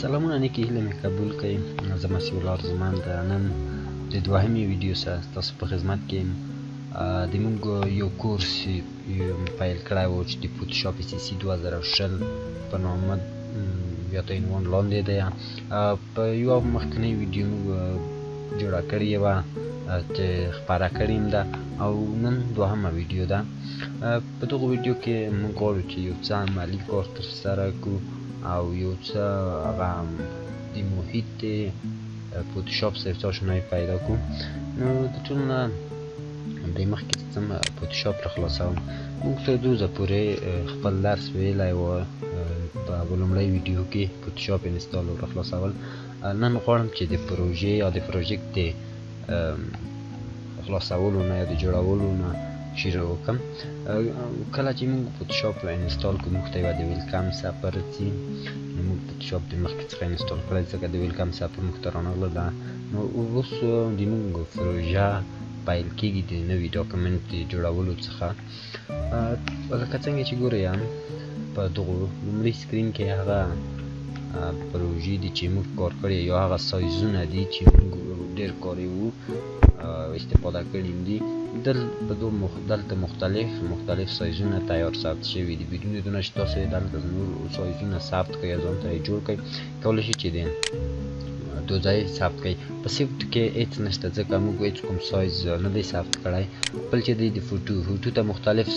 سلامونه نیکی هیله مې قبول کړئ. زه مسیح الله ارزمان د نن د دوهمې ویډیو سره ستاسو په خدمت کې یم. د موږ یو کورس پیل کړی و چې د فوتوشاپ CC 2020 په نامه یا ته عنوان لاندې دی. په یوه مخکنۍ ویډیو موږ جوړه کړې وه چې خپره کړې م ده او نن دوهمه ویډیو ده. په دغه ویډیو کې موږ غواړو چې یو څه عملي کار ترسره کړو او یو څه هغه د محیط د فوتوشاپ سره څه آشنایي پیدا کړو. نو د ټول نه د مخکې څه فوتوشاپ را خلاصوم. موږ تر دوزه پورې خپل درس ویلی و په لومړۍ ویډیو کې فوتوشاپ انسټال او را خلاصول. نن غواړم چې د پروژې یا د پروژیکټ د خلاصولو نه یا د جوړولو نه شروع وکړم. کله چې موږ فوتوشاپ انسټال کړو موږ ته یوه د ویلکم صفحه راځي. نو موږ فوتوشاپ د مخکې څخه انسټال کړی ځکه د ویلکم صفحه موږ ته رانغله ده. نو اوس د موږ پروژه پیل کېږي د نوي ډاکومنټ د جوړولو څخه. لکه څنګه چې ګورئ په دغو لومړي سکرین کې هغه پروژې دي چې موږ کار کړي یا هغه سایزونه دي چې موږ ډېر کاري وو استفاده کړي دي. دلته مختلف سایزونه تیار ثبت شوي دي بدون دونه چې تاسو دلته نور سایزونه ثبت کړئ یا ځان ته یې جوړ کړئ. کولی شئ چې د دو ځای ثبت کړئ. په سیفټ کې هېڅ نشته ځکه موږ هېڅ کوم سایز نه دی ثبت کړی. بل چې دی د فوټو ته مختلف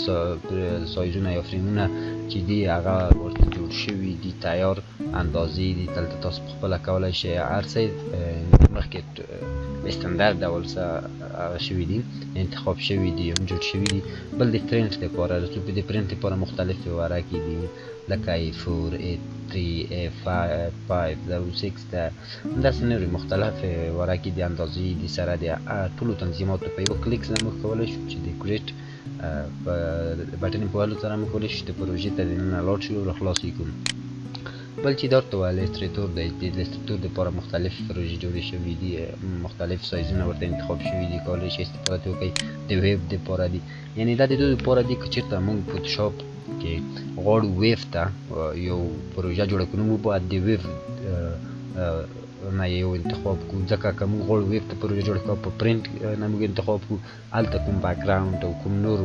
سایزونه یا فرېمونه چې دي هغه ورته جوړ شوي دي تیار اندازې دي. دلته تاسو پخپله کولی شئ هر څه مخکې استاندارد ډول څه هغه شوي دي انتخاب شوي دي جوړ شوي دي. بل د پرنټ لپاره رسوب د پرنټ لپاره مختلفې ورقې دي لکه A4 A3 A5 A6 ده همداسې نورې مختلفې ورقې دي اندازې دي سره د ټولو تنظیماتو په یو کلیک سره موږ کولی شو چې د کریټ په بټن په وهلو سره موږ کولی شو چې پروژې ته دننه لاړ شو او خلاص یې کړو. بل چې دا ورته الستریټور دی د الستریټور دپاره مختلف پروژې جوړې شوي دي مختلف سایزونه ورته انتخاب شوي دي کولی شئ استفاده ترې وکړئ. د ویب دپاره دي یعنې دا د دوی دپاره دي که چېرته موږ فوتوشاپ کې غواړو ویب ته یو پروژه جوړه کړو موږ باید د ویب نه یو انتخاب کړو ځکه که موږ غواړو ویب ته پروژه جوړه کړو په پرنټ نه موږ انتخاب کړو هلته کوم بیکګراونډ او کوم نور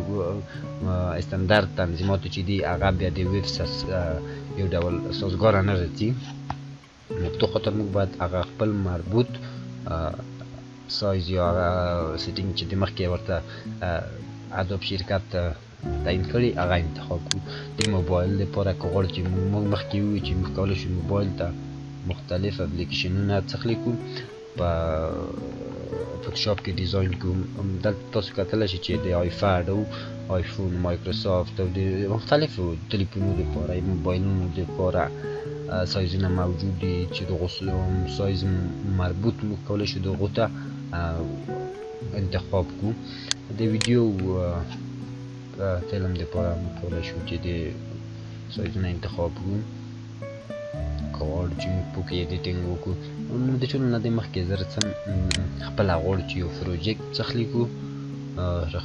استاندارد تنظیماتو چې دي هغه بیا د ویب یو ډول سازګاره نه راځي. نو په دې خاطر موږ باید هغه خپل مربوط سایز یا هغه سیټینګ چې د مخکې ورته ادوب شرکت تعیین کړي هغه انتخاب کړو. د موبایل لپاره که غواړو چې موږ مخکې ووایو چې موږ کولی شو موبایل ته مختلف اپلیکیشنونه څخلی کړو په فوتوشاپ کې ډیزاین کړو. دلته تاسو کتلی شئ چې د آیپډ او آیفون مایکروسافت او د مختلفو تلیفونونو لپاره موبایلونو لپاره سایزونه موجود دي چې دغو سایز مربوط موږ کولی شو دغو ته انتخاب کړو. د ویډیو فلم دپاره موږ کولی شو چې د سایزونه انتخاب کړو که غواړو چې موږ پکې ایډیټینګ وکړو. نو د ټولو نه د مخکې زه څه خپله غواړو چې یو پروجیکټ څخلی کړو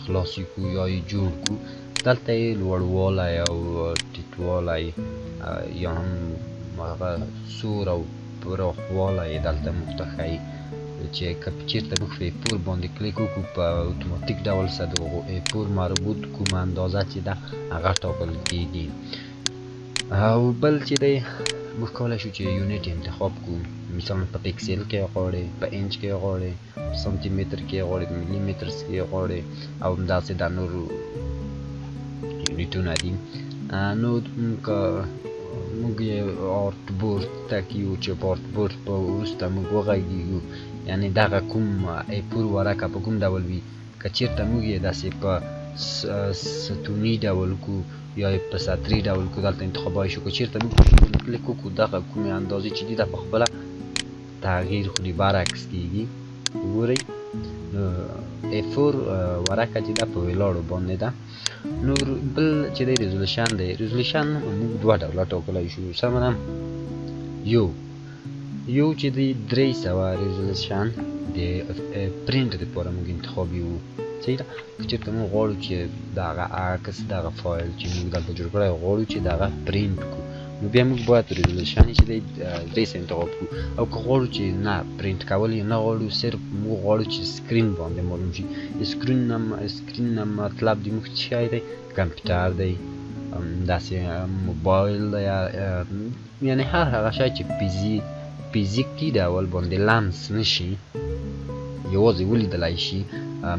خلاص یې کړو یا یې جوړ کړو. دلته یې لوړوالی او ټیټوالی یا هم هغه سور او پراخوالی یې دلته موږ ته ښایي چې که چېرته موږ په A4 باندې کلیک وکړو په اتوماتیک ډول سره د A4 مربوط کومه اندازه چې ده هغه ټاکل کېږي. او بل چې دی موږ کولی شو چې یونټ انتخاب کړو مثلا په پکسل کې غواړئ په انچ کې غواړئ په سانتي متر کې غواړئ په ملي متر کې غواړئ او همداسې دا نور یونټونه دي. نو که موږ یې آرټ بورډ ته کیو چې په آرټ بورډ په وروسته موږ وغږیږو یعنې دغه کوم A4 ورقه په کوم ډول وي که چېرته موږ یې داسې په ستوني ډول کړو یا په سطري ډول کړو دلته انتخابای شو. که چېرته موږ کلیک وکړو دغه کومې اندازې چې دي دا په خپله تغییر خوري برعکس کېږي. وګورئ A4 ورقه چې ده په ولاړو باندې ده. نور بل چې دی ریزولوشن دی. ریزولوشن موږ دوه ډوله ټاکلی شو. سمه ده یو چې دی 300 ریزولوشن د پرنټ دپاره موږ انتخاب یو صحیح ده. که چېرته موږ غواړو چې دغه عکس دغه فایل چې موږ دلته جوړ کړی غواړو چې دغه پرنټ کړو نو بیا موږ باید ریزولوشن چې دی 300 انتخاب کړو او که غواړو چې نه پرینټ کول یې نه غواړو صرف موږ غواړو چې سکرین باندې معلوم شي سکرین نه مطلب دی موږ څه شی دی کمپیوټر دی داسې موبایل دی یعنی هر هغه شی چې فزیکي ډول باندې لمس نشي یوازې ولیدلی شي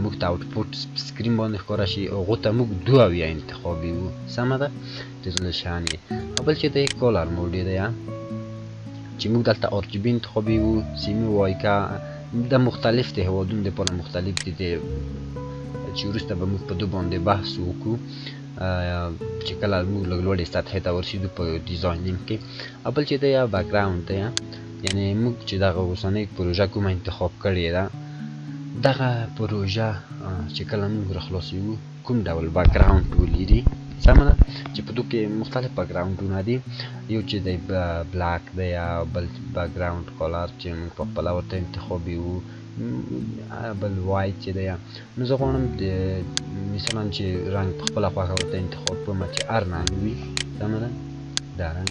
موږ ته آوټپوټ سکرین باندې ښکاره شي هغو ته موږ 2 انتخابوو سمه ده ریزولوشن یې او بل چې دی کالر موډ یې دی چې موږ دلته RGB انتخابوو سیمې وایي که د مختلف د هېوادونو دپاره مختلف دي چې وروسته به موږ په دو باندې بحث وکړو چې کله موږ لږ لوړې سطحې ته ورسېدو په ډیزاینینګ کې او بل چې دی بیکګراونډ دی یعنې موږ چې دغه اوسنۍ پروژه کومه انتخاب کړې ده دغه پروژه چې کله موږ راخلاصوو کوم ډول بیکګراونډ ولري سمه ده چې په دو کې مختلف بیکګراونډونه دي یو چې دی بلاک دی یا بل بیکګراونډ کالر چې موږ په خپله ورته انتخابوو بل وایټ چې دی نو زه غواړم مثلا چې رنګ په خپله خوښه ورته انتخاب کړم چې هر رنګ وي سمه ده دا رنګ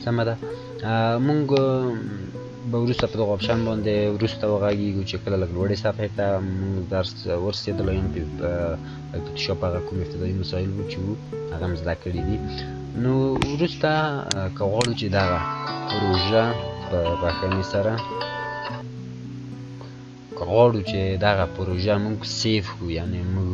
سمه ده موږ به وروسته په دغه اپشن باندې وروسته وغږیږو چې کله لږ لوړې صفحې ته موږ درس ورسېدلی یم فوتوشاپ هغه کوم ابتدایي مسایل وو چې وو هغه مې زده کړي دي نو وروسته که غواړو چې دغه پروژه په بښنې سره که غواړو چې دغه پروژه موږ سیف کړو یعنې موږ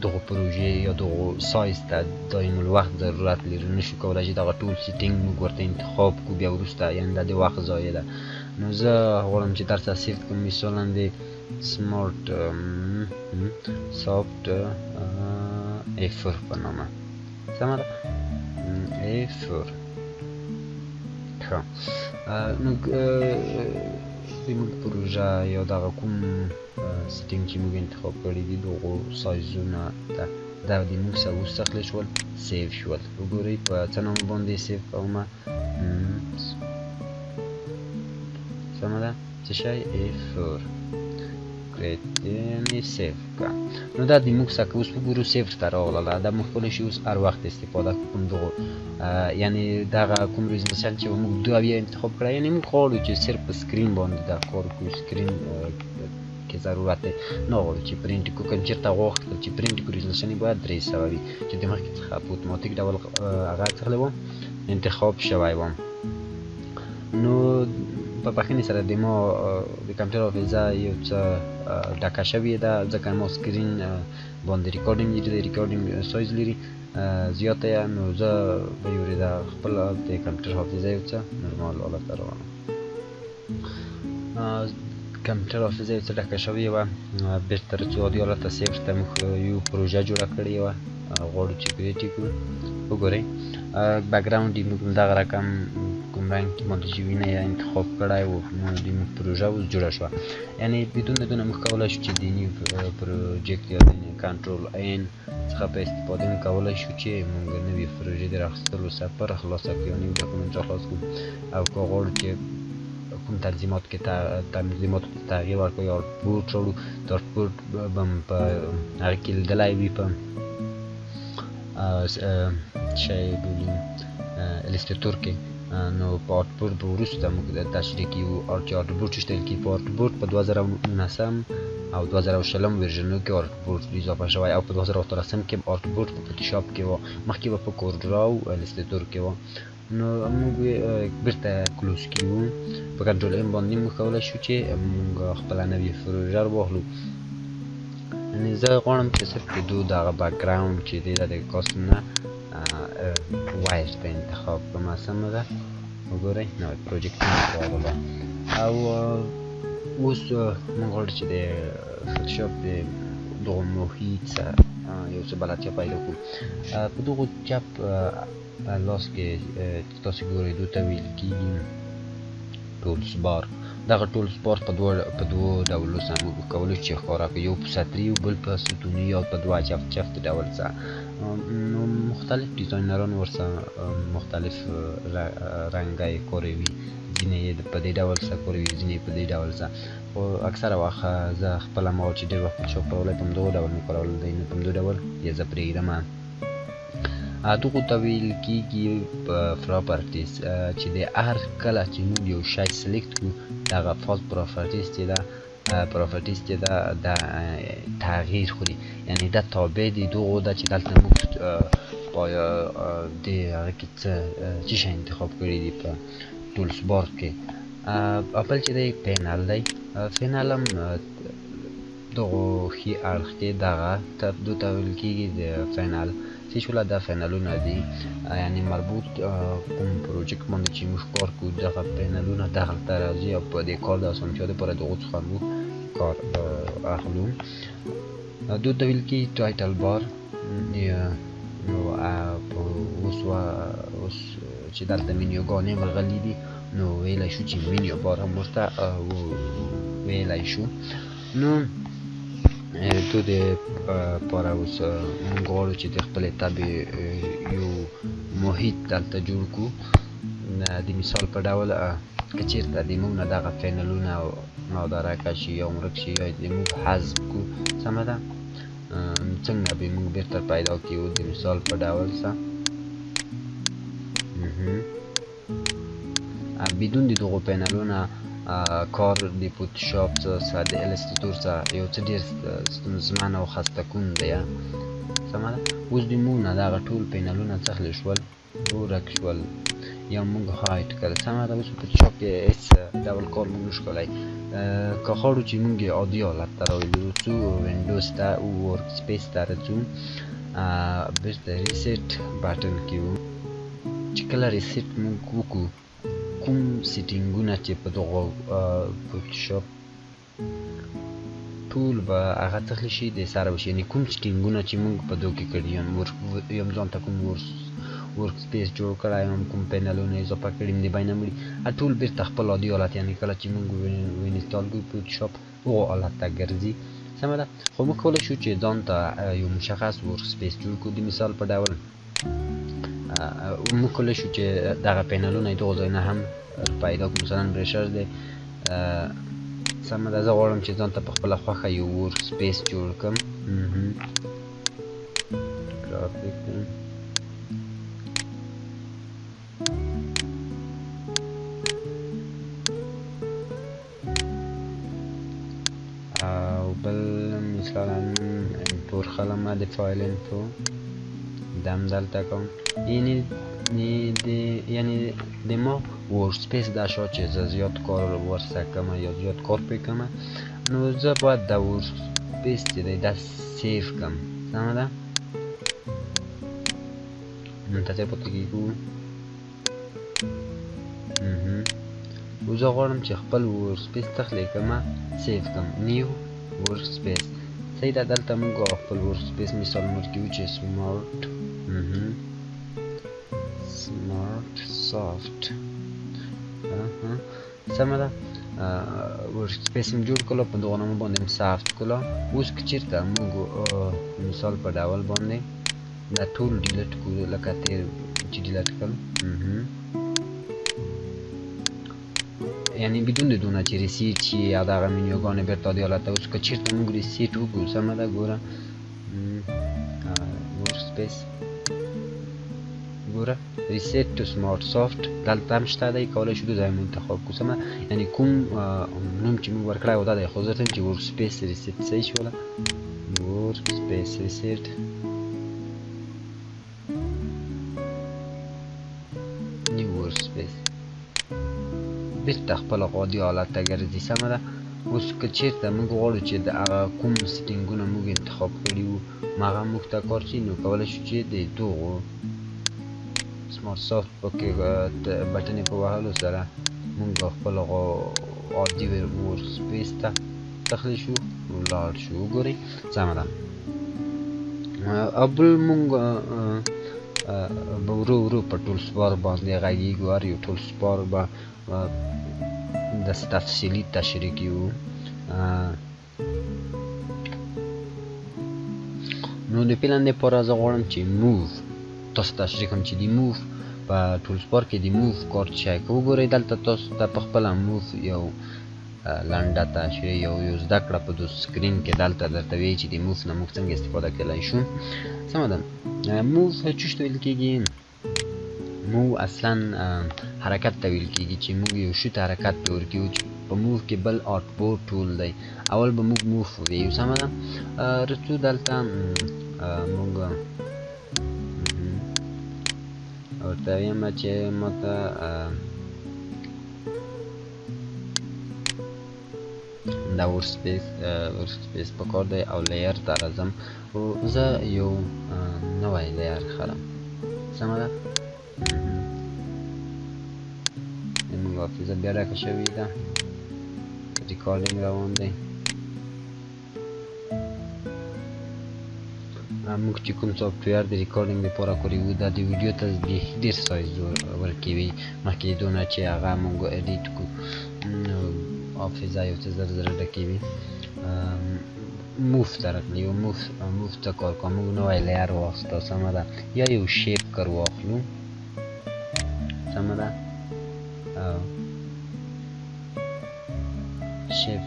دغه پروژې یا دغه سایز ته دایم الوقت ضرورت لري نشو کولی چې دغه ټول سیټینګ موږ ورته انتخاب کړو بیا وروسته یعنې د دې وخت ضایع ده نو زه غواړم چې درس سیف کړم مثلا د سمارټ سافت A4 په نامه سمه ده A4 ښه نو زموږ پروژه یا دغه کوم سیټینګ چې موږ انتخاب کړي دي دغو سایزونه دا د موږ سره وستخلی شول سیف شول وګورئ په څه نامه باندې سیف کومه سمه ده څه شی A4 یعنې سیف کړه نو دا د موږ څخه اوس وګورو سیف ته راغله دا موږ کولی شو اوس هر وخت استفاده کوم دغو یعنې دغه کوم ریزولوشن چې موږ 2 انتخاب کړی یعنې موږ غواړو چې صرف په سکرین باندې دا کار وکړو سکرین کې ضرورت دی نه غواړو چې پرینټ کړو که چېرته غوښتل چې پرینټ کړو ریزولوشن یې باید 300 وي چې د مخکې څخه په اتوماتیک ډول هغه څخلی وم انتخاب شوی وم نو په بښنې سره د ما د کمپیوټر حافظه یو څه ډکه شوې ده ځکه ما سکرین باندې ریکارډینګ لري د ریکارډینګ سایز لري زیاته یې نو زه به یورېده خپل د کمپیوټر حافظه یو څه نورمال حالت ته راولم کمپیوټر حافظه یو څه ډکه شوې وه بېرته رسو عادي حالت ته صفر ته موږ یو پروژه جوړه کړې وه غواړو چې کریټ یې کړو وګورئ بیکګراونډ یې موږ دغه رقم کوم رنګ کې باندې چې وینه یې انتخاب کړی و نو د موږ پروژه اوس جوړه شوه یعنې بدون د دونه موږ کولی شو چې د نیو پروجیکټ یا د کنټرول این څخه په استفاده موږ کولی شو چې موږ نوې پروژې د راخیستلو سفر خلاصه کړو یا نوي ډاکومنټ راخلاص کړو او که غواړو چې کوم تنظیماتو کې تغییر ورکړو یا آوټپوټ راوړو د آوټپوټ به م په هغې کې لیدلی وي په شی بولي الستراتور کې نو په آوټپوټ به وروسته موږ تشریح کوو چې آوټپوټ چې ویل کېږي په آوټپوټ په 2019 او 2020 ورژنونو کې آوټپوټ اضافه شوی او په 2013 کې آوټپوټ په فوتوشاپ کې و مخکې به په کورډرا او الستراتور کې و نو موږ بېرته کلوز کړو په کنټرول ایم باندې موږ کولی شو چې موږ خپله نوې پروژه واخلو یعنې زه غواړم چې صرف د دو دغه بیکګراونډ چې دی دا د کاستم نه وایټ ته انتخاب کړم سمه ده وګورئ نوی پروجیکټ راغله او اوس موږ غواړو چې د فوتوشاپ د دغو محیط سره یو څه بلدتیا پیدا کړو په دغو چپ لاس کې تاسو ګورئ دو ته ویل کېږي ټولز بار دغه ټولز بار په دوو ډولو سره موږ کولی چې ښکاره کړو یو په سطري او بل په ستوني یا په دوه چفت ډول سره نو مختلف ډیزاینران ورسره مختلف رنګه یې کاروي ځینې یې په دې ډول سره کاروي ځینې یې په دې ډول سره خو اکثره وخت زه خپله ما چې ډېر وخت فوتوشاپ کولی په همدغو ډول مې کارول دی نو په همدو ډول یې زه پرېږدم دغو ته ویل کېږي پراپرټیز چې د هر کله چې موږ یو شی سلیکټ کړو دغه فالس پراپرټیز چې ده د تغییر خوري، یعنې دا تابع د دغو ده چې دلته موږ په د هغه کې څه شی انتخاب کړي دي په ټولز بار کې. بل چې دی پینل دی، پینل هم دغو ښي اړخ کې دغه دو ته ویل کېږي د پینل چې شوله دا پینلونه دي، یعنې مربوط کوم پروجیکټ باندې چې موږ کار کوو دغه پینلونه دغلته راځي او په دې کار د اسانتیا دپاره د هغو څخه موږ کار اخلو. دو ته ویل کېږي ټایټل بار. نو اوس چې دلته منیوګانې راغلي دي نو ویلی شو چې منیو بار هم ورته ویلی شو. نو دو د پاره اوس موږ غواړو چې د خپلې طبع یو محیط دلته جوړ کړو. د مثال په ډول که چېرته د موږ نه دغه پینلونه نادرکه شي یا ورک شي یا د موږ حذف کړو، سمه ده، څنګه به موږ بېرته پیدا کړو. د مثال په ډول بدون د دغو پینلونه کار د فوتوشاپ څخه د الستراتور څخه یو څه ډېر ستونزمن او خسته کوونکی ده، سمه ده. اوس د موږ نه دغه ټول پینلونه څخلی شول، ورک شول یا موږ هایډ کړل، سمه ده. اوس په فوتوشاپ کې هېڅ ډول کار موږ نشو کولی. که غواړو چې موږ یې عادي حالت ته راوځو، وینډوز ته ورک سپیس ته راځو، بېرته ریسیټ بټن کې وو. چې کله ریسیټ موږ وکړو کوم سیټینګونه چې په دغو فوتوشاپ ټول به هغه څخلی شي د سره وشي، یعنې کوم سیټینګونه چې موږ په دغو کې کړي یم ځان ته کوم ورک سپیس جوړ کړی یم، کوم پینلونه اضافه کړي یم د بینه مړي، ټول بېرته خپل عادي حالت، یعنې کله چې موږ وینسټال کړو فوتوشاپ هغو حالت ته ګرځي، سمه ده. خو موږ کولی شو چې ځان ته یو مشخص ورک سپیس جوړ کړو. د مثال په ډول موږ کولی شو چې دغه پینلونه یې دغو ځای نه هم پیدا کړو. مثلا برشر دی، سمه ده، زه غواړم چې ځان ته په خپله خوښه یو ورک سپیس جوړ کړم. ګرافیک او بل مثلا انپور خلم د فایل انفو دم دلته کوم، یعنی د ما ورک سپیس دا شو چې زه زیات کار ورسره کوم یا زیات کار پرې کوم، نو زه باید دا ورک سپیس چې دی دا سیف کړم، سمه ده. منتظر پاتې کېږو. زه غواړم چې خپل ورک سپیس تخلیق کړم، سیف کړم، نیو ورک سپیس، صحیح ده. دلته موږ خپل ورک سپیس مثال ورکوو چې سمارټ سافت، سمه ده. ورک سپیس هم جوړ کړلو، په دغو نامه باندې هم سافت کړلو. اوس که چېرته موږ مثال په ډول باندې دا ټول ډیلیټ کړو، لکه تېر چې ډیلیټ کړل، یعنې بدون د دونه چې ریسیټ شي یا دغه منیوګانې بېرته عادي حالت ته. اوس که چېرته موږ ریسیټ وکړو، سمه ده، ګوره ورک سپیس، ګوره ریسیټ ټو سمارټ سافت دلته هم شته دی، کولی شو د ځای مو انتخاب کړو، سمه. یعنې کوم نوم چې موږ ورکړی و دا دی، خو زه ته چې ورک سپیس ریسیټ صحیح شوله، ورک سپیس ریسیټ، نیو ورک سپیس، بېرته خپل عادي حالت ته ګرځي، سمه ده. اوس که چېرته موږ غواړو چې د هغه کوم سیټینګونه موږ انتخاب کړي وو هغه موږ ته کار شي، نو کولی شو چې د دغو سمارټ سافت پکې بټنې په وهلو سره موږ خپل عادي ورک سپیس ته داخلي شو، ولاړ شو، وګورئ، سمه ده. او بل موږ به ورو په ټولز بار باندې غږېږو، هر یو ټولز بار به داسې تفصیلي تشریح کوو. نو د پلان دپاره زه غواړم چې موو تاسو تشریح کړم چې د موو په ټولز بار کې د موو کار څه شی که وګورئ، دلته تاسو ته په خپله موو یو لنډه تشریح یو زده کړه په دو سکرین کې دلته درته وایي چې د موف نه موږ څنګه استفاده کولی شو. سمه ده. موف چی ته ویل کېږي؟ موو اصلا حرکت ته ویل کېږي چې موږ یو شي ته حرکت پرې ورکوو چې په موف کې بل آوټپوټ ټول دی. اول به موږ موف وویو. سمه ده. رڅو دلته موږ ورته وایم چې ماته دا ورکسپیس پکار دی او لیر ته راځم او زه یو نوی لیر خلم. سمه ده. زموږ حافظه بیا ډکه شوې ده، ریکارډینګ روان دی. موږ چې کوم سافټویر د ریکارډینګ لپاره کړی وو دا د ویډیو ته ډېر سایز ورکوي مخکې دونه چې هغه موږ ایډیټ کړو حافظه یو څه زر ډکوي. موف ته راغلی یو موف ته کار کوو. موږ نوی لیر واخیسته. سمه ده. یا یو شیپ کر واخلو. سمه ده. شیپ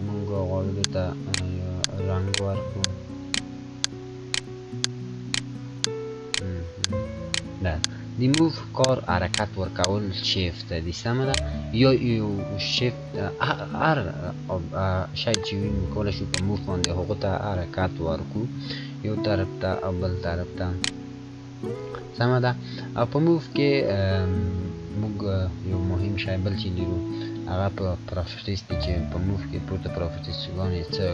موږ غواړو دته رنګ ورکړو. ده د موف کار حرکت ورکول شیف ته دي. سمه ده. یا یو شیف هر شی چې وي موږ کولی شو په موف باندې هغو ته حرکت ورکړو یو طرف ته او بل طرف ته. سمه ده. او په موف کې موږ یو مهم شی بل چې لرو هغه په پراپرټیز دی چې په موف کې پورته پراپرټیز ګانې څه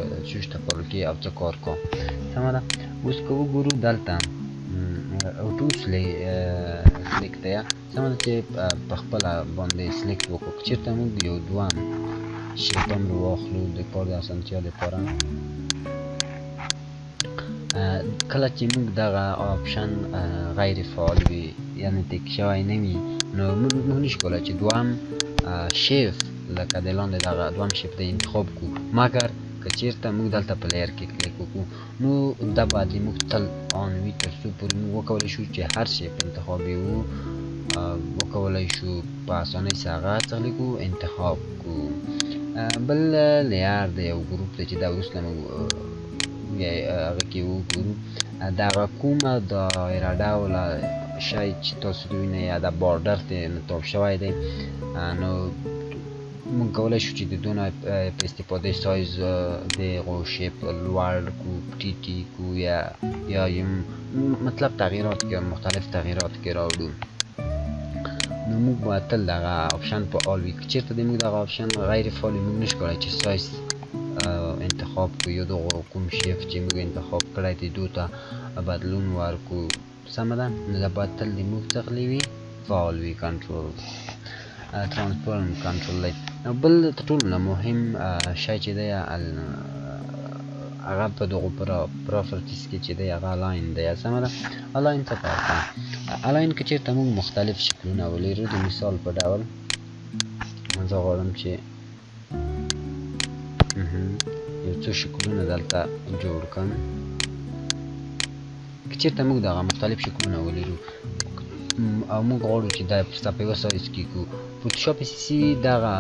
شته کول کې او څه کار کوو. سمه ده. اوس که وګورو دلته اوټو سلیکټ دی. سمه ده چې په خپله باندې سلیکټ وکړو. که چېرته موږ یو دویم شیپ هم واخلو د کار د اسانتیا لپاره. کله چې موږ دغه آپشن غیر فعال وي یعنې ټیک شوی نه وي نو موږ نشو کولی چې دویم شیف لکه د لاندې دغه دویم شیف ته انتخاب کړو مګر که چېرته موږ دلته په لیر کې کلیک وکړو نو دا باید موږ تل آن وي تر څو پورې موږ وکولی شو چې هر شیف انتخاب یې وکولی شو په اسانۍ سره هغه څغلي کړو انتخاب کړو. بل لیر د یو ګروپ دی چې دا وروسته موږ هغه کې وګورو دغه کومه دایره ډوله شی چې تاسو د وینئ یا د بارډر ته نتاب شوی دی نو موږ کولی شو چې د دونه په استفادې سایز د هغو شیپ لوړ کړو ټیټ یې کړو یا مطلب تغییرات کې مختلف تغییرات کې راوړو. نو موږ باید تل دغه آپشن په آل وي. که چېرته د موږ دغه آپشن غیر فعال وي موږ نشو کولی چې سایز انتخاب کړو یا دغه کوم شیف چې موږ انتخاب کړی دی دو ته بدلون ورکړو. سمه ده. نو دا باید تل د موږ څخه وي فعال وي. کنټرول ترانسفورم کنټرول دی. بل تر ټولو نه مهم شی چې دی هغه په دغو پراپرټیز کې چې دی هغه الاین دی. سمه ده. الاین څه کار کوي؟ الاین که چېرته موږ مختلف شکلونه ولرو د مثال په ډول زه غواړم چې یو څو شکلونه دلته جوړ کړم. که چېرته موږ دغه مختلف شکلونه ولرو او موږ غواړو چې دا په یوه سایز کې کړو فوټوشاپ اساسي دغه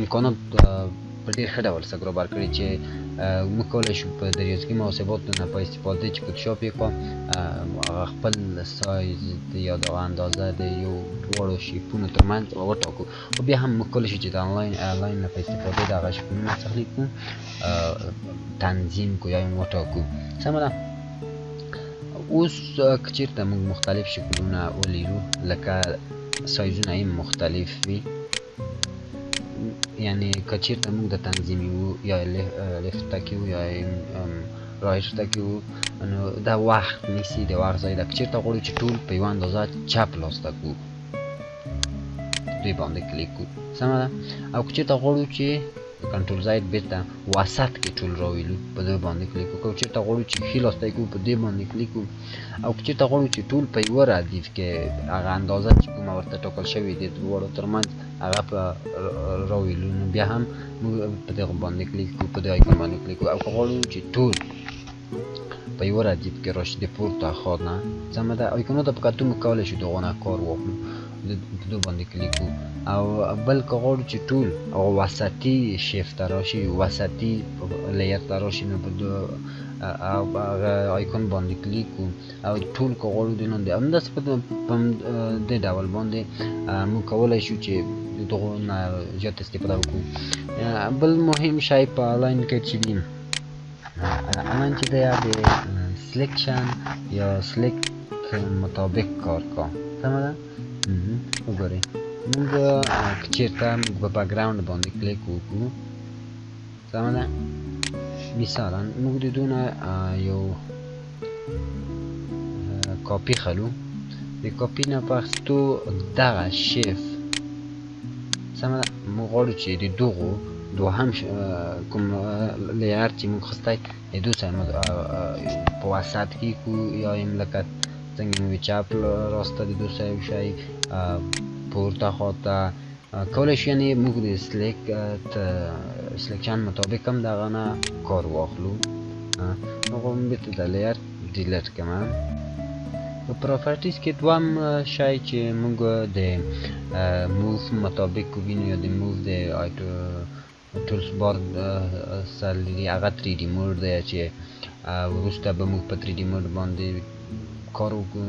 امکانات په ډېر ښه ډول سره برابر کړي چې موږ کولی شو په د ریاضیکي محاسباتو نه په استفادې چې فوټوشاپ یې کړو هغه خپل سایز یا دغه اندازه د یو دواړو شیپونو ترمنځ وټاکو خو بیا هم موږ کولی شو چې د آنلاین نه په استفادې دغه شکلونه څخلي کړو تنظیم کړو یا یې وټاکو. سمه ده. اوس که چېرته موږ مختلف شکلونه ولرو لکه سایزونه یې مختلف وي یعنی که چېرته موږ د تنظیمي وو یا لیفټه کې وو یا رایټه کې وو نو دا وخت نیسي د وخت ځای ده. که چېرته غواړو چې ټول په یوه اندازه چپ لاس ته کړو دوی باندې کلیک کړو. سمه ده. او که چېرته غواړو چې کنټرول زاید بیرته وسط کې ټول راویلو په دوی باندې کلیک وکړو. که چېرته غواړو چې ښي لاس ته یې کړو په دوی باندې کلیک وکړو. او که چېرته غواړو چې ټول په یوه ردیف کې هغه اندازه چې کومه ورته ټاکل شوې د دواړو ترمنځ هغه په راویلو نو بیا هم موږ په دغه باندې کلیک کړو په دې آیکون باندې کلیک کړو. او که غواړو چې ټول په یوه ردیف کې راشي د پورته خوا نه. سمه ده. آیکونو ته په کتو موږ کولی شو د هغو نه کار واخلو. په دو باندې کلیک کو او بل که غواړو چې ټول او وسطي شیفت راشي وسطي لیر راشي نو په دو او هغه آیکون باندې کلیک کو او ټول که غواړو د نن د همداسې په دې ډول باندې موږ کولی شو چې دغه نه زیات استفاده وکړو. بل مهم شی په آنلاین کې چې دي آنلاین چې دی د سلیکشن یا سلیکت مطابق کار کا سمه ده. وګورئ موږ که چېرته موږ په بکګراوند باندې کلیک وکړو سمه ده. مثالا موږ د دونه یو کاپي خلو د کاپي نه په اخیستو دغه شیف سمه ده. موږ غواړو چې د دغو دوهم کوم لیر چې موږ خستی د دو سره په وسط کې کو یا یم لکه څنګه مو چپ راسته د دو سره شی پورته خواته کولی شو. یعنې موږ د سلیکشن مطابق هم دغه نه کار واخلو. هغه بیرته د لیر ډیلیټ کړم. په پراپرټیز کې دوهم شی چې موږ د موف مطابق وینو یا د موف د ټولز بار سره لري هغه 3D موډ دی چې وروسته به موږ په 3D موډ باندې کار وکړو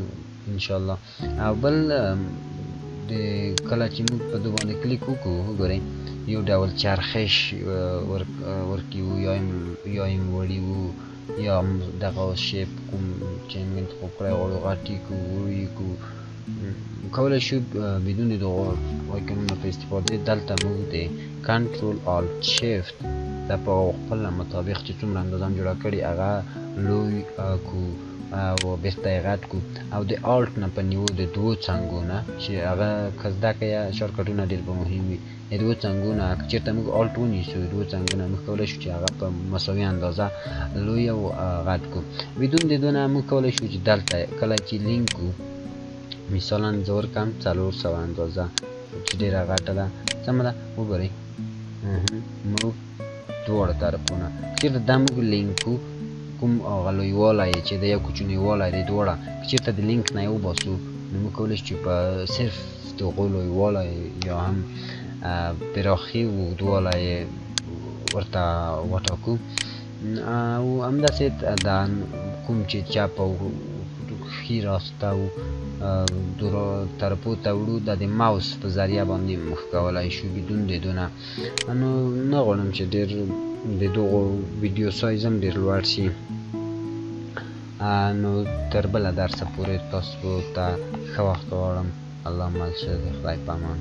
انشاءالله. او بل د کله چې موږ په دو باندې کلیک وکړو وګورئ یو ډول چرخش ورکیو یا یم وړي وو یا دغه شیپ کوم چې موږ انتخاب کړی غواړو غټي کو وړي کو کولی شو بدون دغه آیکنونو په استفاده دلته موږ د کنټرول آلټ شیفت دا په خپل مطابق چې څومره اندازه هم جوړه کړي هغه لوی کو او بیرته یې غټ کو او د آلټ نه په نیو د دوو څنګو نه چې هغه که زده کړئ شارټکټونه ډېر به مهم وي. د دوو څنګو نه که چېرته موږ آلټ ونیسو د دوو څنګو نه موږ کولی شو چې هغه په مساوي اندازه لوی او غټ کو. بدون د دو نه موږ کولی شو چې دلته کله چې لینک کو مثالا زه ورکړم 400 اندازه چې ډېره غټه ده سمه ده. وګورئ موږ دواړه طرفونه چېرته دا موږ لینک کو کوم هغه لویوالی چې د یو کوچنیوالی دی دواړه که چېرته د لینک نه یې وباسو نو موږ کولی شو چې په صرف د هغو لویوالی یا هم پراخي اوږدوالی یې ورته وټاکو او همداسې دا کوم چې چپ او ښي راسته او طرفو ته وړو دا د ماوس په ذریعه باندې موږ کولی شو بدون د دو نه. نو نه غواړم چې ډېر د دغو ویډیو سایز هم ډېر لوړ شي. نو تر بله درسه پورې تاسو ته ښه وخت غواړم. الله مل شه د خدای په امان.